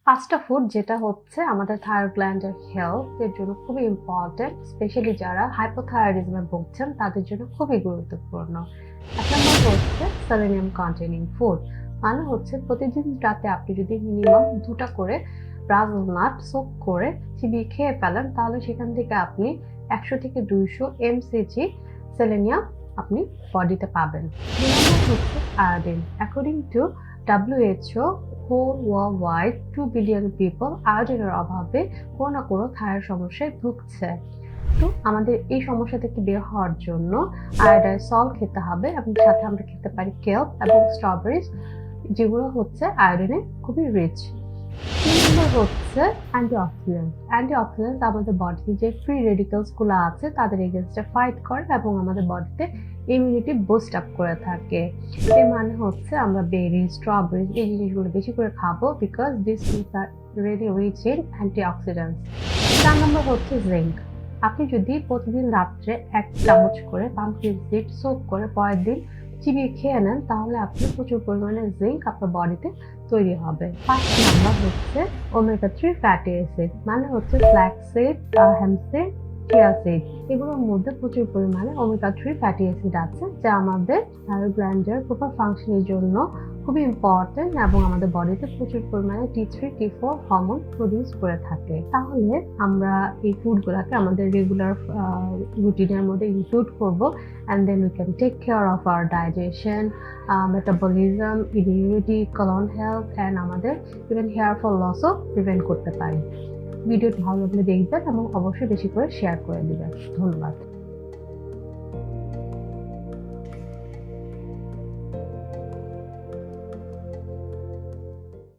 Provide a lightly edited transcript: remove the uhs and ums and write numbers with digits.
5টা ফুড যেটা হচ্ছে আমাদের থাইরয়েড গ্ল্যান্ডের হেলথ এর জন্য খুবই ইম্পর্টেন্ট, স্পেশালি যারা হাইপোথাইরয়েডিজমে ভুগছেন তাদের জন্য খুবই গুরুত্বপূর্ণ। 1 নম্বর হচ্ছে সেলেনিয়াম কন্টেনিং ফুড। মানে হচ্ছে প্রতিদিন রাতে আপনি যদি মিনিমাম 2টা করে ব্রাজিল নাট সোক করে চিবিয়ে খেয়ে ফেলেন তাহলে সেখান থেকে আপনি 100 থেকে 200 mcg সেলেনিয়াম আপনি বডিতে পাবেন। 2 নম্বর হচ্ছে iodine. According to WHO, whole world 2 billion people আয়োডিনের অভাবে কোনো না কোনো থাইরয়েড সমস্যায় ভুগছে। তো আমাদের এই সমস্যা থেকে বের হওয়ার জন্য আয়োডাইজ সল্ট খেতে হবে এবং সাথে আমরা খেতে পারি কেলপ এবং স্ট্রবেরিজ, যেগুলো হচ্ছে আয়োডিনে খুবই রিচ। 3 নম্বর হচ্ছে অ্যান্টিঅক্সিডেন্ট। অ্যান্টিঅক্সিডেন্ট আমাদের বডিতে যে ফ্রি রেডিক্যালস গুলো আছে তাদের এগেইনস্টে ফাইট করে এবং আমাদের বডিতে ইমিউনিটি বুস্ট আপ করে থাকে। এর মানে হচ্ছে আমরা বেরি, স্ট্রবেরিজ এই জিনিসগুলো বেশি করে খাবো because this fruits are really rich in antioxidants. 4 number হচ্ছে জিঙ্ক। আপনি যদি প্রতিদিন রাত্রে 1 চামচ করে পাম্পকিন সিড সোক করে পরের দিন চিবিয়ে খেয়ে নেন তাহলে আপনার প্রচুর পরিমাণে জিঙ্ক আপনার বডিতে তৈরি হবে। 5 নাম্বার হচ্ছে ওমেগা 3 ফ্যাটি অ্যাসিড। মানে হচ্ছে flax seed, hemp seed, chia seed, এগুলোর মধ্যে প্রচুর পরিমাণে ওমেগা 3 ফ্যাটি অ্যাসিড আছে যা আমাদের থাইরয়েড গ্ল্যান্ডের প্রপার ফাংশনের জন্য খুবই ইম্পর্টেন্ট এবং আমাদের বডিতে প্রচুর পরিমাণে T3, T4 হরমোন প্রডিউস করে থাকে। তাহলে আমরা এই ফুডগুলোকে আমাদের রেগুলার রুটিনের মধ্যে ইনক্লুড করব and then we can take care of our digestion, metabolism, immunity, colon health and আমাদের even hair fall loss ও প্রিভেন্ট করতে পারি। ভিডিওটি ভালো লাগলে দেখবেন এবং অবশ্যই বেশি করে শেয়ার করে দিবেন। ধন্যবাদ।